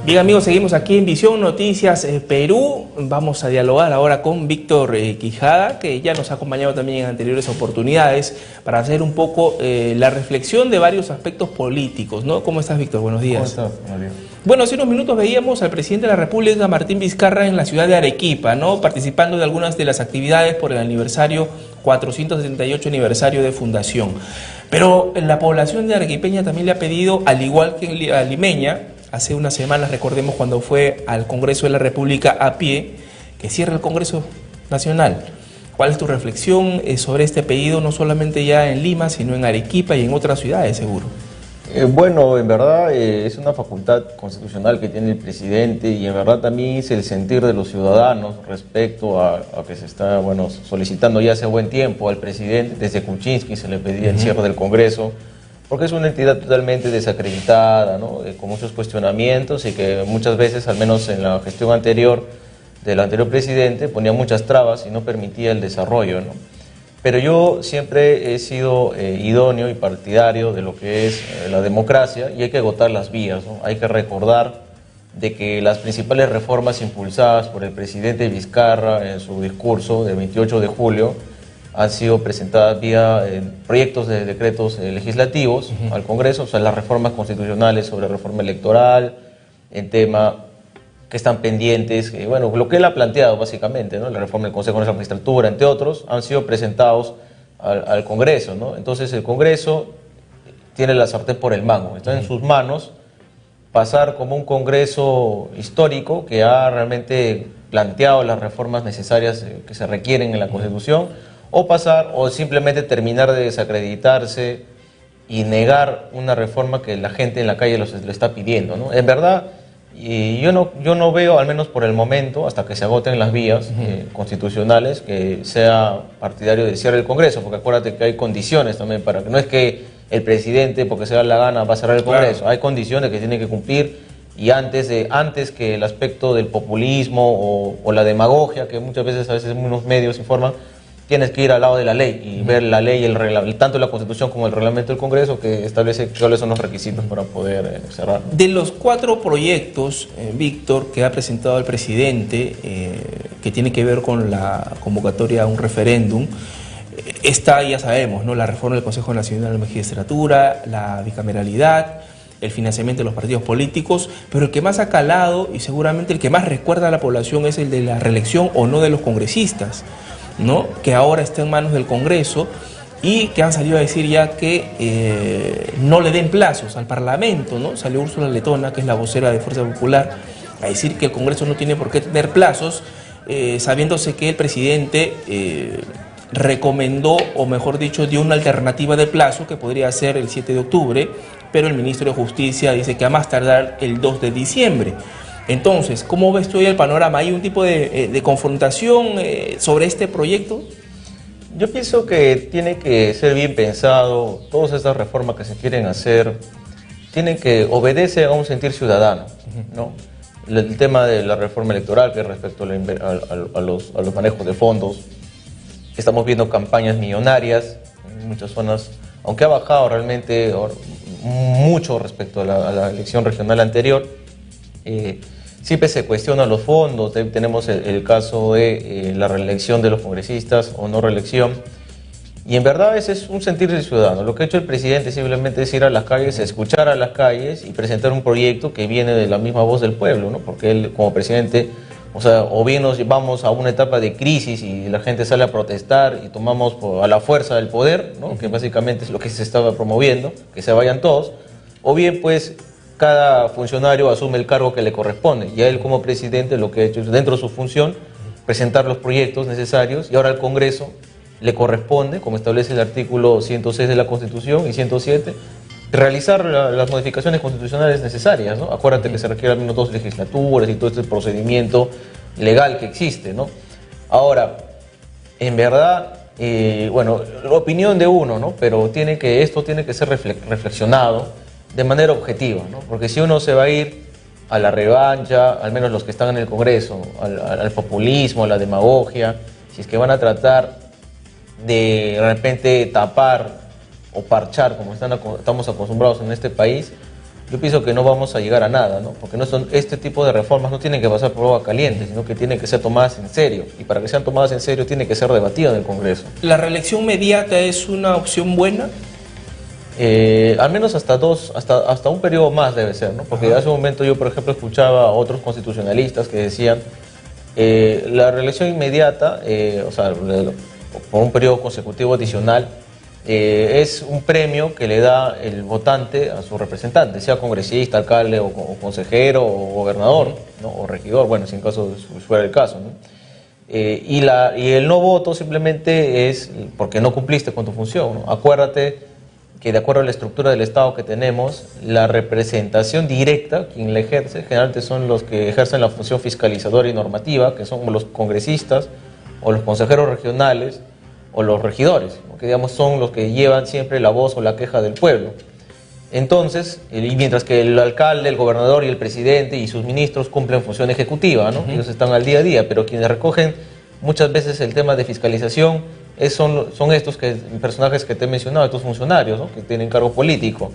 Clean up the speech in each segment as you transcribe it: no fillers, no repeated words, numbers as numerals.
Bien amigos, seguimos aquí en Visión Noticias Perú. Vamos a dialogar ahora con Víctor Quijada, que ya nos ha acompañado también en anteriores oportunidades, para hacer un poco la reflexión de varios aspectos políticos, ¿no? ¿Cómo estás, Víctor? Buenos días. ¿Cómo estás, Mario? Bueno, hace unos minutos veíamos al presidente de la República, Martín Vizcarra, en la ciudad de Arequipa, ¿no? Participando de algunas de las actividades por el aniversario 478 aniversario de fundación. Pero la población de arequipeña también le ha pedido, al igual que a limeña, hace unas semanas, recordemos cuando fue al Congreso de la República a pie, que cierre el Congreso Nacional. ¿Cuál es tu reflexión sobre este pedido, no solamente ya en Lima, sino en Arequipa y en otras ciudades, seguro? Bueno, en verdad es una facultad constitucional que tiene el presidente y en verdad también es el sentir de los ciudadanos respecto a que se está solicitando ya hace buen tiempo al presidente. Desde Kuczynski se le pedía el cierre del Congreso, porque es una entidad totalmente desacreditada, ¿no? Con muchos cuestionamientos y que muchas veces, al menos en la gestión anterior del anterior presidente, ponía muchas trabas y no permitía el desarrollo, ¿no? Pero yo siempre he sido idóneo y partidario de lo que es la democracia y hay que agotar las vías, ¿no? Hay que recordar de que las principales reformas impulsadas por el presidente Vizcarra en su discurso del 28 de julio han sido presentadas vía proyectos de decretos legislativos al Congreso, o sea, las reformas constitucionales sobre reforma electoral, en tema que están pendientes, lo que él ha planteado básicamente, ¿no? La reforma del Consejo de la Magistratura, entre otros, han sido presentados al Congreso, ¿no? Entonces el Congreso tiene la sartén por el mango, está en sus manos pasar como un Congreso histórico que ha realmente planteado las reformas necesarias que se requieren en la Constitución, o pasar o simplemente terminar de desacreditarse y negar una reforma que la gente en la calle le está pidiendo, ¿no? En verdad, yo no veo, al menos por el momento, hasta que se agoten las vías constitucionales, que sea partidario de cierre del Congreso, porque acuérdate que hay condiciones también para que no es que el presidente, porque se da la gana, va a cerrar el Congreso. Claro. Hay condiciones que tiene que cumplir y antes que el aspecto del populismo o la demagogia, que muchas veces a veces unos medios informan, tienes que ir al lado de la ley y ver la ley, tanto la Constitución como el reglamento del Congreso, que establece cuáles son los requisitos para poder cerrar. De los 4 proyectos, Víctor, que ha presentado el presidente, que tiene que ver con la convocatoria a un referéndum, está, ya sabemos, ¿no? La reforma del Consejo Nacional de la Magistratura, la bicameralidad, el financiamiento de los partidos políticos, pero el que más ha calado y seguramente el que más recuerda a la población es el de la reelección o no de los congresistas, ¿no? Que ahora está en manos del Congreso y que han salido a decir ya que no le den plazos al Parlamento, ¿no? Salió Úrsula Letona, que es la vocera de Fuerza Popular, a decir que el Congreso no tiene por qué tener plazos, sabiéndose que el presidente recomendó, o mejor dicho, dio una alternativa de plazo que podría ser el 7 de octubre, pero el ministro de Justicia dice que a más tardar el 2 de diciembre. Entonces, ¿cómo ves tú hoy el panorama? ¿Hay un tipo de confrontación sobre este proyecto? Yo pienso que tiene que ser bien pensado. Todas estas reformas que se quieren hacer tienen que obedecer a un sentir ciudadano, ¿no? El tema de la reforma electoral, que respecto a los manejos de fondos, estamos viendo campañas millonarias en muchas zonas, aunque ha bajado realmente mucho respecto a la elección regional anterior. Siempre se cuestionan los fondos. Tenemos el caso de la reelección de los congresistas o no reelección, y en verdad ese es un sentir del ciudadano. Lo que ha hecho el presidente simplemente es ir a las calles, escuchar a las calles y presentar un proyecto que viene de la misma voz del pueblo, ¿no? Porque él como presidente, o bien nos llevamos a una etapa de crisis y la gente sale a protestar y tomamos a la fuerza del poder, ¿no? Que básicamente es lo que se estaba promoviendo, que se vayan todos, o bien pues cada funcionario asume el cargo que le corresponde, y a él como presidente lo que ha hecho es, dentro de su función, presentar los proyectos necesarios, y ahora al Congreso le corresponde, como establece el artículo 106 de la Constitución y 107, realizar las modificaciones constitucionales necesarias, ¿no? Acuérdate que se requiere al menos 2 legislaturas y todo este procedimiento legal que existe, ¿no? Ahora, en verdad, la opinión de uno, ¿no? Pero esto tiene que ser reflexionado de manera objetiva, ¿no? Porque si uno se va a ir a la revancha, al menos los que están en el Congreso, al populismo, a la demagogia, si es que van a tratar de repente tapar o parchar como estamos acostumbrados en este país, yo pienso que no vamos a llegar a nada, ¿no? Porque este tipo de reformas no tienen que pasar por agua caliente, sino que tienen que ser tomadas en serio. Y para que sean tomadas en serio, tiene que ser debatido en el Congreso. ¿La reelección inmediata es una opción buena? Al menos hasta un periodo más debe ser, ¿no? Porque hace un momento yo, por ejemplo, escuchaba a otros constitucionalistas que decían la reelección inmediata, o sea, por un periodo consecutivo adicional, es un premio que le da el votante a su representante, sea congresista, alcalde o consejero o gobernador, ¿no? O regidor, bueno, si en caso fuera el caso, ¿no? Y el no voto simplemente es porque no cumpliste con tu función, ¿no? Acuérdate que de acuerdo a la estructura del Estado que tenemos, la representación directa, quien la ejerce, generalmente son los que ejercen la función fiscalizadora y normativa, que son los congresistas o los consejeros regionales o los regidores, ¿no? Que digamos son los que llevan siempre la voz o la queja del pueblo. Entonces, y mientras que el alcalde, el gobernador y el presidente y sus ministros cumplen función ejecutiva, ¿no? Ellos están al día a día, pero quienes recogen muchas veces el tema de fiscalización son estos personajes que te he mencionado, estos funcionarios, ¿no? Que tienen cargo político.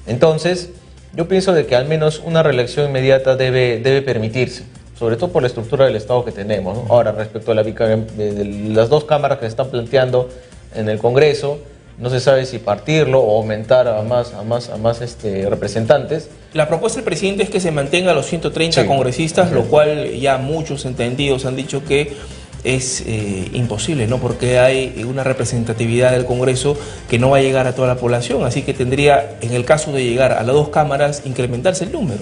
Entonces, yo pienso de que al menos una reelección inmediata debe permitirse, sobre todo por la estructura del Estado que tenemos, ¿no? Ahora, respecto a de las dos cámaras que se están planteando en el Congreso, no se sabe si partirlo o aumentar a más representantes. La propuesta del presidente es que se mantenga a los 130 congresistas, lo cual ya muchos entendidos han dicho que es imposible, ¿no? Porque hay una representatividad del Congreso que no va a llegar a toda la población, así que tendría, en el caso de llegar a las dos cámaras, incrementarse el número.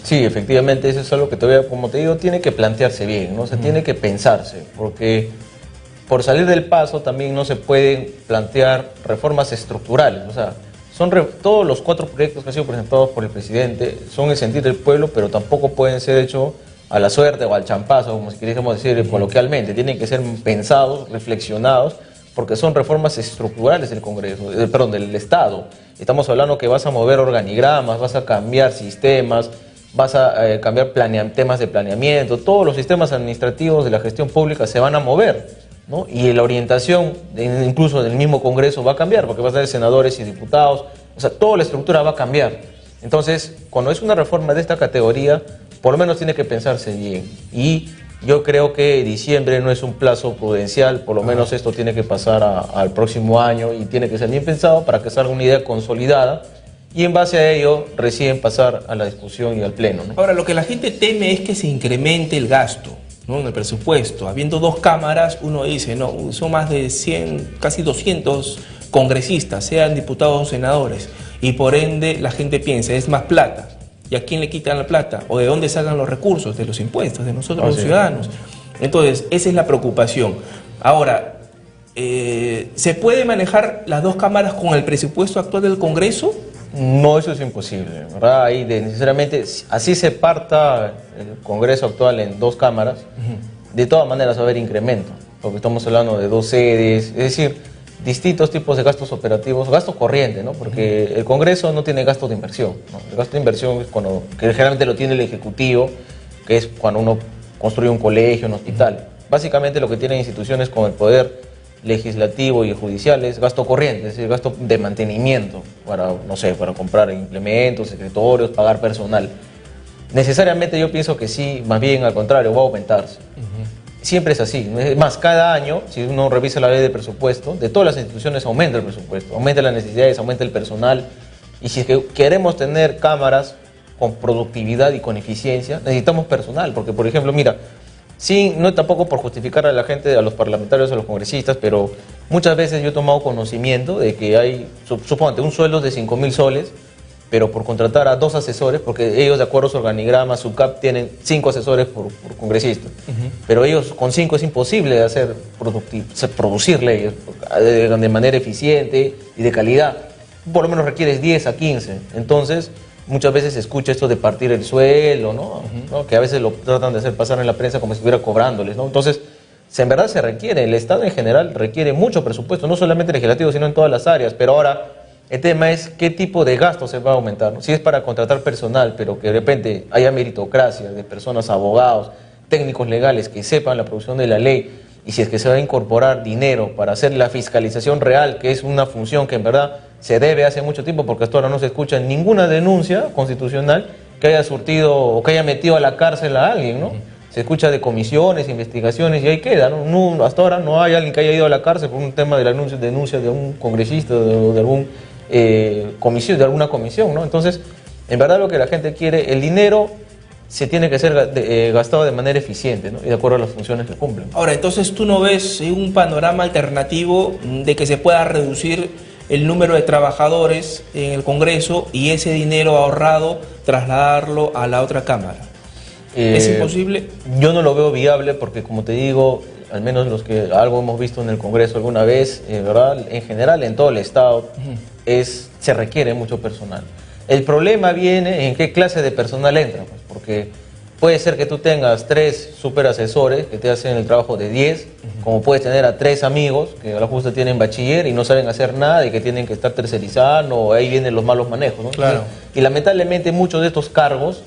Sí, efectivamente, eso es algo que todavía, como te digo, tiene que plantearse bien, ¿no? O sea, tiene que pensarse, porque por salir del paso también no se pueden plantear reformas estructurales. O sea, todos los 4 proyectos que han sido presentados por el presidente son el sentir del pueblo, pero tampoco pueden ser hechos a la suerte o al champazo, como si quisiéramos decir coloquialmente. Tienen que ser pensados, reflexionados, porque son reformas estructurales del Congreso, del Estado. Estamos hablando que vas a mover organigramas, vas a cambiar sistemas, vas a cambiar temas de planeamiento, todos los sistemas administrativos de la gestión pública se van a mover, ¿no? Y la orientación, incluso del mismo Congreso, va a cambiar, porque va a tener senadores y diputados, o sea, toda la estructura va a cambiar. Entonces, cuando es una reforma de esta categoría, por lo menos tiene que pensarse bien. Y yo creo que diciembre no es un plazo prudencial, por lo menos esto tiene que pasar al próximo año y tiene que ser bien pensado para que salga una idea consolidada y en base a ello recién pasar a la discusión y al pleno, ¿no? Ahora, lo que la gente teme es que se incremente el gasto, ¿no? En el presupuesto. Habiendo dos cámaras, uno dice, no, son más de 100, casi 200 congresistas, sean diputados o senadores, y por ende la gente piensa, es más plata. ¿Y a quién le quitan la plata? ¿O de dónde sacan los recursos? De los impuestos, de nosotros los ciudadanos. Entonces, esa es la preocupación. Ahora, ¿se puede manejar las dos cámaras con el presupuesto actual del Congreso? No, eso es imposible, ¿verdad? Ahí necesariamente, así se parta el Congreso actual en dos cámaras, de todas maneras va a haber incremento, porque estamos hablando de 2 sedes, es decir, distintos tipos de gastos operativos, gasto corriente, ¿no? Porque el Congreso no tiene gasto de inversión, ¿no? El gasto de inversión es que generalmente lo tiene el Ejecutivo, que es cuando uno construye un colegio, un hospital. Básicamente lo que tienen instituciones con el poder legislativo y judicial es gasto corriente, es decir, gasto de mantenimiento para, no sé, para comprar implementos, escritorios, pagar personal. Necesariamente yo pienso que sí, más bien al contrario, va a aumentarse. Siempre es así. Es más, cada año, si uno revisa la ley de presupuesto, de todas las instituciones aumenta el presupuesto, aumenta las necesidades, aumenta el personal. Y si es que queremos tener cámaras con productividad y con eficiencia, necesitamos personal. Porque, por ejemplo, mira, sí, no tampoco por justificar a la gente, a los parlamentarios, a los congresistas, pero muchas veces yo he tomado conocimiento de que hay, suponte, un sueldo de 5.000 soles, pero por contratar a 2 asesores, porque ellos de acuerdo a su organigrama, su CAP, tienen 5 asesores por congresista. Pero ellos con 5 es imposible producir leyes de manera eficiente y de calidad. Por lo menos requieres 10 a 15. Entonces, muchas veces se escucha esto de partir el suelo, ¿no? Que a veces lo tratan de hacer pasar en la prensa como si estuviera cobrándoles, ¿no? Entonces, en verdad se requiere, el Estado en general requiere mucho presupuesto, no solamente legislativo, sino en todas las áreas. Pero ahora, el tema es qué tipo de gasto se va a aumentar, ¿no? Si es para contratar personal, pero que de repente haya meritocracia de personas, abogados, técnicos legales que sepan la producción de la ley, y si es que se va a incorporar dinero para hacer la fiscalización real, que es una función que en verdad se debe hace mucho tiempo, porque hasta ahora no se escucha ninguna denuncia constitucional que haya surtido o que haya metido a la cárcel a alguien, ¿no? Se escucha de comisiones, investigaciones y ahí queda, ¿no? Hasta ahora no hay alguien que haya ido a la cárcel por un tema de la denuncia de un congresista o de algún comisión, de alguna comisión, ¿no? Entonces, en verdad lo que la gente quiere, el dinero se tiene que ser gastado de manera eficiente, ¿no? Y de acuerdo a las funciones que cumplen. Ahora, entonces tú no ves un panorama alternativo de que se pueda reducir el número de trabajadores en el Congreso y ese dinero ahorrado trasladarlo a la otra Cámara. ¿Es imposible? Yo no lo veo viable porque, como te digo, al menos los que algo hemos visto en el Congreso alguna vez, ¿verdad? En general, en todo el Estado, se requiere mucho personal. El problema viene en qué clase de personal entra, pues, porque puede ser que tú tengas 3 superasesores que te hacen el trabajo de 10, como puedes tener a 3 amigos que a la justa tienen bachiller y no saben hacer nada y que tienen que estar tercerizando, o ahí vienen los malos manejos, ¿no? Claro. Y lamentablemente muchos de estos cargos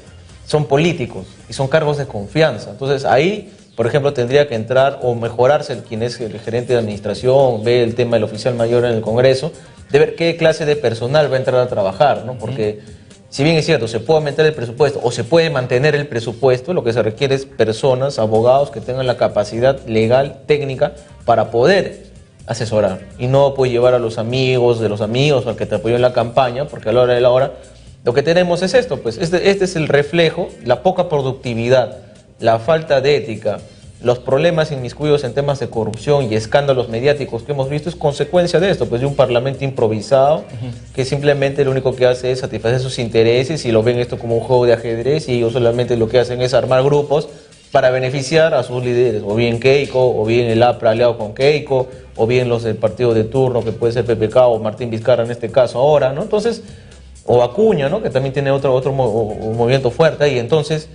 son políticos y son cargos de confianza. Entonces ahí, por ejemplo, tendría que entrar o mejorarse quien es el gerente de administración, ve el tema del oficial mayor en el Congreso, de ver qué clase de personal va a entrar a trabajar, ¿no? Porque si bien es cierto, se puede aumentar el presupuesto o se puede mantener el presupuesto, lo que se requiere es personas, abogados que tengan la capacidad legal, técnica, para poder asesorar. Y no puede llevar a los amigos de los amigos o al que te apoyó en la campaña, porque a la hora de la hora lo que tenemos es esto, pues este es el reflejo, la poca productividad, la falta de ética, los problemas inmiscuidos en temas de corrupción y escándalos mediáticos que hemos visto es consecuencia de esto, pues de un parlamento improvisado que simplemente lo único que hace es satisfacer sus intereses y lo ven esto como un juego de ajedrez y ellos solamente lo que hacen es armar grupos para beneficiar a sus líderes, o bien Keiko, o bien el APRA aliado con Keiko, o bien los del partido de turno que puede ser PPK o Martín Vizcarra en este caso ahora, ¿no? Entonces, o Acuña, ¿no? Que también tiene otro movimiento fuerte y entonces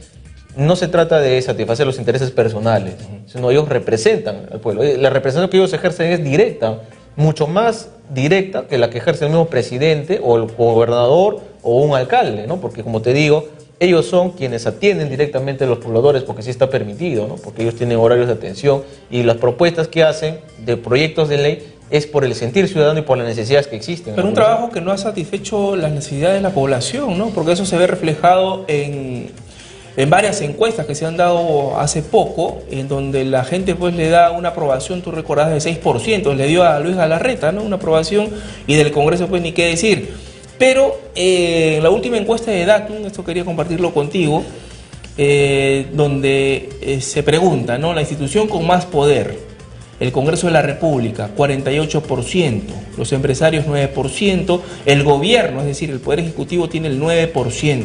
no se trata de satisfacer los intereses personales, sino ellos representan al pueblo. La representación que ellos ejercen es directa, mucho más directa que la que ejerce el mismo presidente o el gobernador o un alcalde, ¿no? Porque como te digo, ellos son quienes atienden directamente a los pobladores porque sí está permitido, ¿no? Porque ellos tienen horarios de atención y las propuestas que hacen de proyectos de ley es por el sentir ciudadano y por las necesidades que existen. Pero un trabajo que no ha satisfecho las necesidades de la población, ¿no? Porque eso se ve reflejado en varias encuestas que se han dado hace poco, en donde la gente pues le da una aprobación, tú recordás, de 6%, le dio a Luis Galarreta, ¿no? Una aprobación, y del Congreso pues ni qué decir. Pero en la última encuesta de Datum, esto quería compartirlo contigo, donde se pregunta, ¿no? La institución con más poder, el Congreso de la República, 48%, los empresarios 9%, el gobierno, es decir, el Poder Ejecutivo tiene el 9%.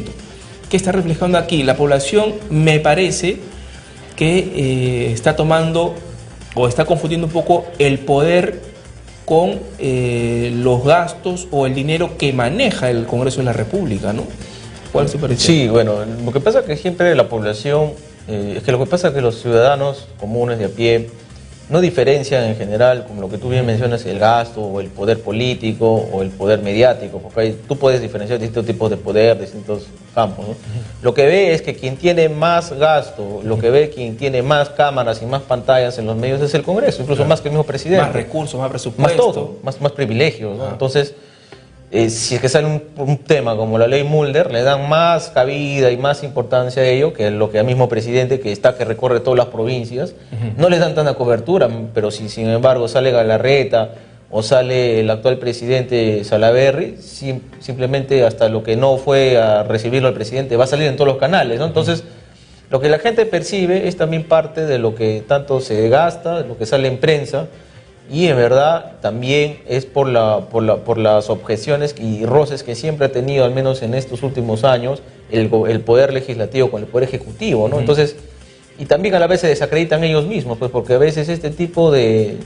¿Qué está reflejando aquí? La población me parece que está tomando o está confundiendo un poco el poder con los gastos o el dinero que maneja el Congreso de la República, ¿no? ¿Cuál es su parecer? Sí, bueno, lo que pasa es que siempre la población, lo que pasa es que los ciudadanos comunes de a pie no diferencian en general, como lo que tú bien mencionas, el gasto o el poder político o el poder mediático, porque tú puedes diferenciar distintos tipos de poder, distintos campos, ¿no? Lo que ve es que quien tiene más gasto, lo que ve quien tiene más cámaras y más pantallas en los medios es el Congreso, incluso más que el mismo presidente. Más recursos, más presupuesto. Más todo, más privilegios, ¿no? Entonces, si es que sale un tema como la ley Mulder, le dan más cabida y más importancia a ello que lo que al mismo presidente que recorre todas las provincias, no les dan tanta cobertura, pero si sin embargo sale Galarreta o sale el actual presidente Salaverry, simplemente hasta lo que no fue a recibirlo al presidente va a salir en todos los canales, ¿no? Entonces, lo que la gente percibe es también parte de lo que tanto se gasta, lo que sale en prensa, y en verdad también es por las objeciones y roces que siempre ha tenido, al menos en estos últimos años, el Poder Legislativo con el Poder Ejecutivo, ¿no? Entonces, y también a la vez se desacreditan ellos mismos, pues porque a veces este tipo de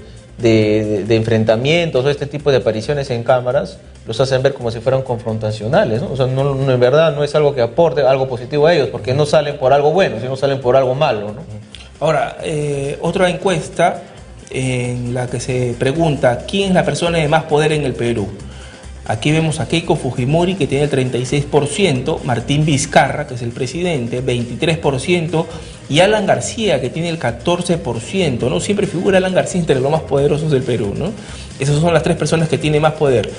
enfrentamientos o este tipo de apariciones en cámaras los hacen ver como si fueran confrontacionales, ¿no? O sea, en verdad no es algo que aporte algo positivo a ellos, porque no salen por algo bueno, sino salen por algo malo, ¿no? Ahora, otra encuesta en la que se pregunta quién es la persona de más poder en el Perú. Aquí vemos a Keiko Fujimori, que tiene el 36%, Martín Vizcarra, que es el presidente, 23%, y Alan García, que tiene el 14%, ¿no? Siempre figura Alan García entre los más poderosos del Perú, ¿no? Esas son las 3 personas que tienen más poder.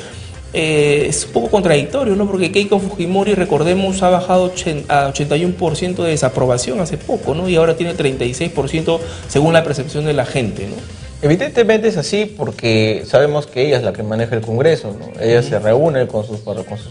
es un poco contradictorio, ¿no? Porque Keiko Fujimori, recordemos, ha bajado a 81% de desaprobación hace poco, ¿no? Y ahora tiene 36% según la percepción de la gente, ¿no? Evidentemente es así porque sabemos que ella es la que maneja el Congreso, ¿no? Ella se reúne con sus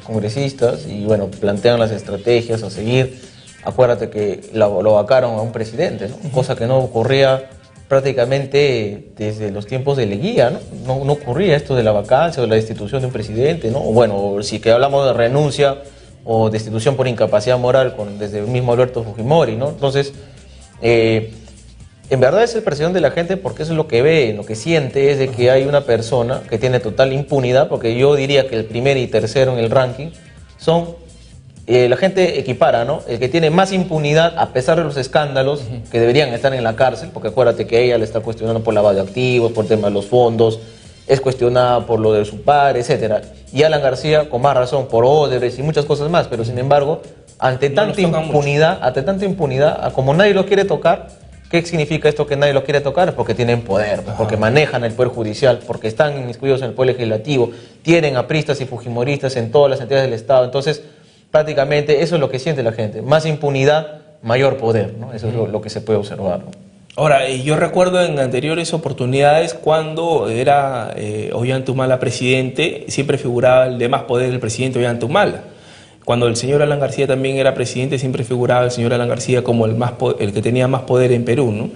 congresistas y, bueno, plantean las estrategias a seguir. Acuérdate que lo vacaron a un presidente, ¿no? Cosa que no ocurría prácticamente desde los tiempos de Leguía, ¿no? No ocurría esto de la vacancia o de la destitución de un presidente, ¿no? O bueno, si que hablamos de renuncia o destitución por incapacidad moral desde el mismo Alberto Fujimori, ¿no? Entonces, en verdad es el presión de la gente porque eso es lo que ve, lo que siente es de que hay una persona que tiene total impunidad, porque yo diría que el primero y tercero en el ranking son, la gente equipara, ¿no? El que tiene más impunidad a pesar de los escándalos que deberían estar en la cárcel, porque acuérdate que ella le está cuestionando por lavado de activos, por el tema de los fondos, es cuestionada por lo de su padre, etcétera. Y Alan García, con más razón, por Odebrecht y muchas cosas más, pero sin embargo, ante tanta impunidad, como nadie lo quiere tocar. ¿Qué significa esto que nadie lo quiere tocar? Porque tienen poder, porque manejan el poder judicial, porque están inmiscuidos en el poder legislativo, tienen apristas y fujimoristas en todas las entidades del Estado. Entonces, prácticamente eso es lo que siente la gente. Más impunidad, mayor poder, ¿no? Eso es lo que se puede observar, ¿no? Ahora, yo recuerdo en anteriores oportunidades cuando era Ollanta presidente, siempre figuraba el de más poder del presidente Ollanta Humala. Cuando el señor Alan García también era presidente, siempre figuraba el señor Alan García como el que tenía más poder en Perú, ¿no?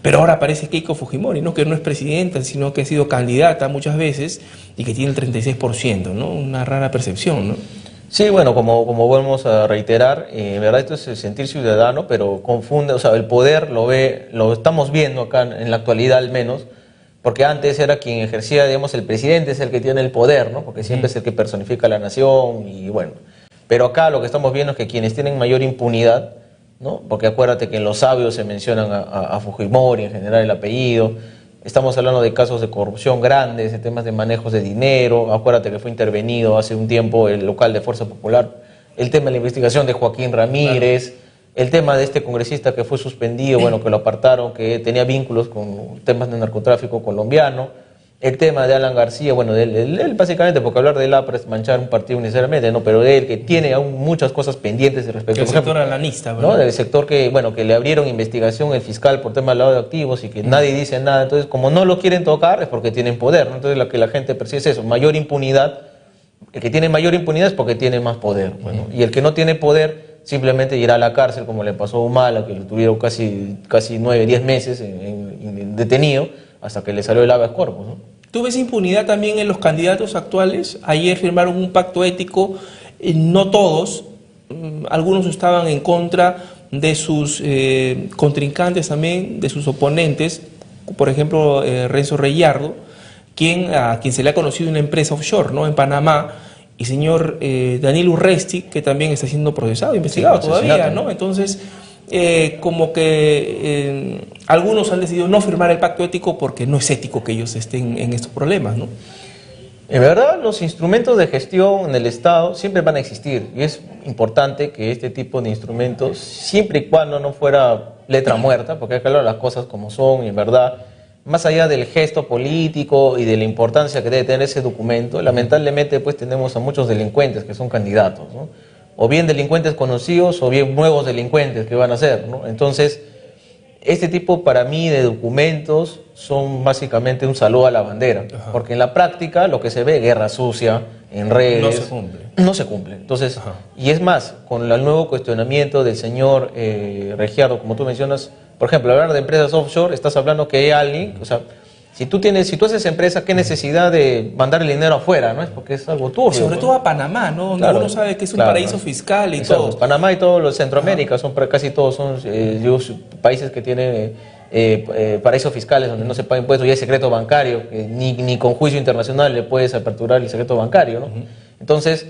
Pero ahora aparece Keiko Fujimori, ¿no? Que no es presidenta, sino que ha sido candidata muchas veces y que tiene el 36%, ¿no? Una rara percepción, ¿no? Sí, bueno, como volvemos a reiterar, en verdad esto es el sentir ciudadano, pero confunde, o sea, el poder lo estamos viendo acá en la actualidad al menos, porque antes era quien ejercía, digamos, el presidente es el que tiene el poder, ¿no? Porque siempre es el que personifica a la nación y bueno. Pero acá lo que estamos viendo es que quienes tienen mayor impunidad, ¿no? Porque acuérdate que en los sabios se mencionan a Fujimori, en general el apellido, estamos hablando de casos de corrupción grandes, de temas de manejos de dinero, acuérdate que fue intervenido hace un tiempo el local de Fuerza Popular, el tema de la investigación de Joaquín Ramírez, claro. El tema de este congresista que fue suspendido, bueno, que lo apartaron, que tenía vínculos con temas de narcotráfico colombiano. El tema de Alan García, bueno, de él básicamente, porque hablar de él es manchar un partido necesariamente, ¿no? Pero de él que tiene aún muchas cosas pendientes respecto al sector alanista, ¿verdad? ¿No? Del sector que, bueno, que le abrieron investigación el fiscal por tema del lavado de activos y que nadie dice nada. Entonces, como no lo quieren tocar es porque tienen poder, ¿no? Entonces, lo que la gente percibe es eso, mayor impunidad. El que tiene mayor impunidad es porque tiene más poder, bueno. Y el que no tiene poder simplemente irá a la cárcel, como le pasó a Humala, que lo tuvieron casi 9, 10 meses detenido, hasta que le salió el habeas corpus, ¿no? ¿Tú ves impunidad también en los candidatos actuales? Ayer firmaron un pacto ético, no todos, algunos estaban en contra de sus contrincantes también, de sus oponentes, por ejemplo Renzo Reyardo, a quien se le ha conocido una empresa offshore, ¿no? En Panamá, y señor Daniel Urresti, que también está siendo procesado, investigado todavía, ¿no? Entonces, como que algunos han decidido no firmar el pacto ético porque no es ético que ellos estén en estos problemas, ¿no? En verdad, los instrumentos de gestión en el Estado siempre van a existir y es importante que este tipo de instrumentos, siempre y cuando no fuera letra muerta, porque hay que hablar las cosas como son y en verdad, más allá del gesto político y de la importancia que debe tener ese documento, lamentablemente pues tenemos a muchos delincuentes que son candidatos, ¿no? O bien delincuentes conocidos o bien nuevos delincuentes que van a ser, ¿no? Entonces, este tipo para mí de documentos son básicamente un saludo a la bandera, porque en la práctica lo que se ve, guerra sucia en redes, no se cumple. Entonces, y es más, con el nuevo cuestionamiento del señor Regiardo, como tú mencionas, por ejemplo, hablar de empresas offshore, estás hablando que hay alguien, o sea, si tú haces empresa, ¿qué necesidad de mandar el dinero afuera? ¿No? Es porque es algo turbio. Sobre todo a Panamá, ¿no? Donde uno sabe que es un paraíso fiscal y todo. Panamá y todo Centroamérica, casi todos son países que tienen paraísos fiscales donde no se paga impuestos y hay secreto bancario, que ni con juicio internacional le puedes aperturar el secreto bancario, ¿no? Entonces,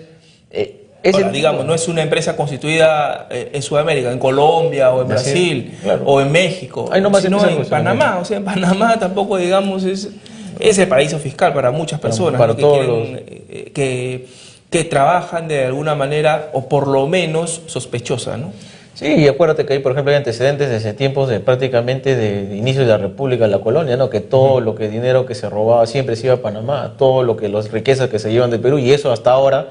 ahora, digamos, no es una empresa constituida en Sudamérica, en Colombia o en Brasil, o en México, sino en Panamá. O sea, en Panamá tampoco, digamos, es el paraíso fiscal para muchas personas, para ¿no? todos que trabajan de alguna manera, o por lo menos sospechosa, ¿no? Sí, y acuérdate que hay, por ejemplo, hay antecedentes desde tiempos de prácticamente de inicio de la República, de la colonia, ¿no? Que todo lo que dinero que se robaba siempre se iba a Panamá, todo lo que las riquezas que se llevan de Perú, y eso hasta ahora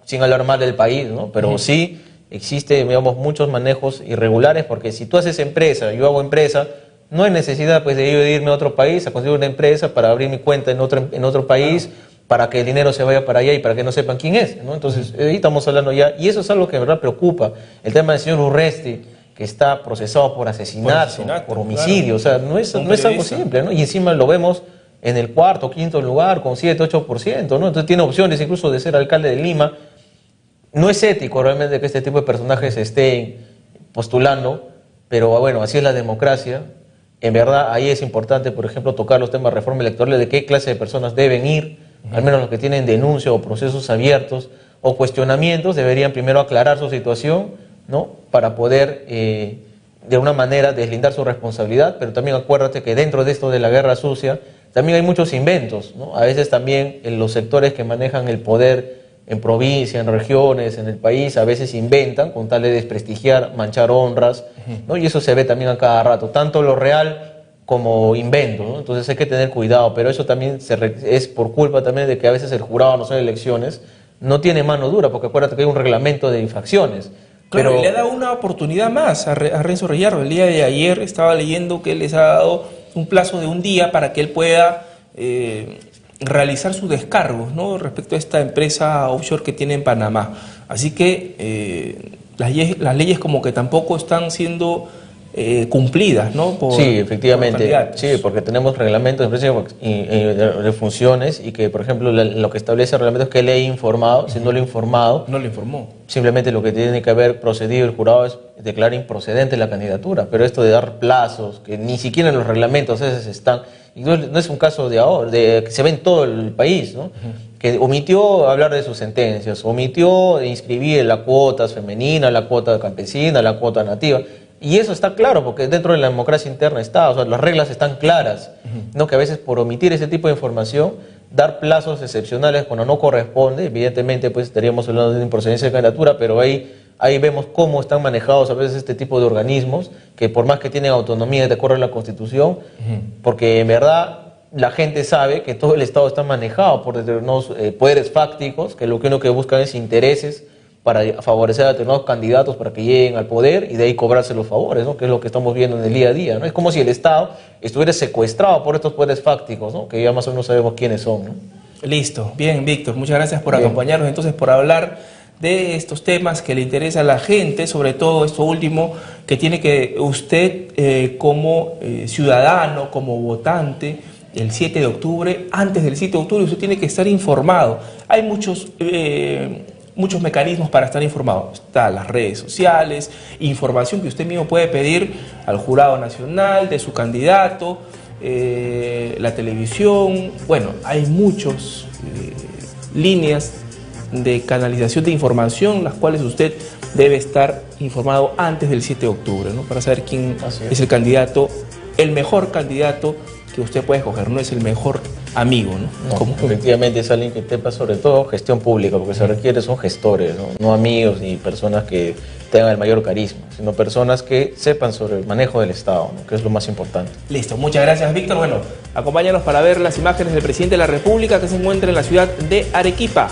sin hablar mal del país, ¿no? Pero sí existe, digamos, muchos manejos irregulares, porque si tú haces empresa, yo hago empresa, no hay necesidad pues de yo irme a otro país a construir una empresa para abrir mi cuenta en otro país, para que el dinero se vaya para allá y para que no sepan quién es, ¿no? Entonces, ahí estamos hablando ya, y eso es algo que en verdad preocupa, el tema del señor Urresti, que está procesado por asesinato, por homicidio, claro. O sea, no es algo simple, ¿no? Y encima lo vemos en el cuarto, quinto lugar, con 7-8%, ¿no? Entonces tiene opciones incluso de ser alcalde de Lima. No es ético realmente que este tipo de personajes estén postulando, pero bueno, así es la democracia. En verdad, ahí es importante, por ejemplo, tocar los temas de reforma electoral, de qué clase de personas deben ir, al menos los que tienen denuncia o procesos abiertos o cuestionamientos, deberían primero aclarar su situación, ¿no? Para poder, de alguna manera, deslindar su responsabilidad, pero también acuérdate que dentro de esto de la guerra sucia, también hay muchos inventos, ¿no? A veces también en los sectores que manejan el poder en provincia, en regiones, en el país, a veces inventan con tal de desprestigiar, manchar honras, ¿no? Y eso se ve también a cada rato, tanto lo real como invento, ¿no? Entonces hay que tener cuidado, pero eso también es por culpa también de que a veces el jurado no son elecciones, no tiene mano dura, porque acuérdate que hay un reglamento de infracciones. Claro, pero le ha dado una oportunidad más a Renzo Reyardo. El día de ayer estaba leyendo que él les ha dado un plazo de un día para que él pueda realizar sus descargos, ¿no? Respecto a esta empresa offshore que tiene en Panamá. Así que las leyes como que tampoco están siendo cumplidas, ¿no? Sí, efectivamente, sí, porque tenemos reglamentos de funciones y que, por ejemplo, lo que establece el reglamento es que le he informado, si no lo he informado, no lo informó. Simplemente lo que tiene que haber procedido el jurado es declarar improcedente la candidatura, pero esto de dar plazos, que ni siquiera en los reglamentos a veces están, y no es un caso de ahora, que se ve en todo el país, ¿no? Que omitió hablar de sus sentencias, omitió inscribir la cuota femenina, la cuota campesina, la cuota nativa. Y eso está claro, porque dentro de la democracia interna está, o sea, las reglas están claras, ¿no? Que a veces por omitir ese tipo de información, dar plazos excepcionales cuando no corresponde, evidentemente pues estaríamos hablando de una improcedencia de candidatura, pero ahí vemos cómo están manejados a veces este tipo de organismos, que por más que tienen autonomía de acuerdo a la Constitución, porque en verdad la gente sabe que todo el Estado está manejado por determinados poderes fácticos, que lo que uno que buscan es intereses para favorecer a determinados candidatos para que lleguen al poder y de ahí cobrarse los favores, ¿no? Que es lo que estamos viendo en el día a día, ¿no? Es como si el Estado estuviera secuestrado por estos poderes fácticos, ¿no? Que ya más o menos sabemos quiénes son, ¿no? Listo, bien, Víctor, muchas gracias por acompañarnos, entonces, por hablar de estos temas que le interesa a la gente, sobre todo esto último, que tiene que usted como ciudadano, como votante, el 7 de octubre, antes del 7 de octubre, usted tiene que estar informado. Hay muchos mecanismos para estar informado. Están las redes sociales, información que usted mismo puede pedir al Jurado Nacional de su candidato, la televisión. Bueno, hay muchas líneas de canalización de información, las cuales usted debe estar informado antes del 7 de octubre, ¿no? Para saber quién es el candidato, el mejor candidato que usted puede escoger, no es el mejor amigo, ¿no? No, efectivamente es alguien que sepa sobre todo gestión pública, porque se requiere son gestores, no amigos ni personas que tengan el mayor carisma, sino personas que sepan sobre el manejo del Estado, ¿no? Que es lo más importante. Listo, muchas gracias, Víctor. Bueno, acompáñanos para ver las imágenes del presidente de la República que se encuentra en la ciudad de Arequipa.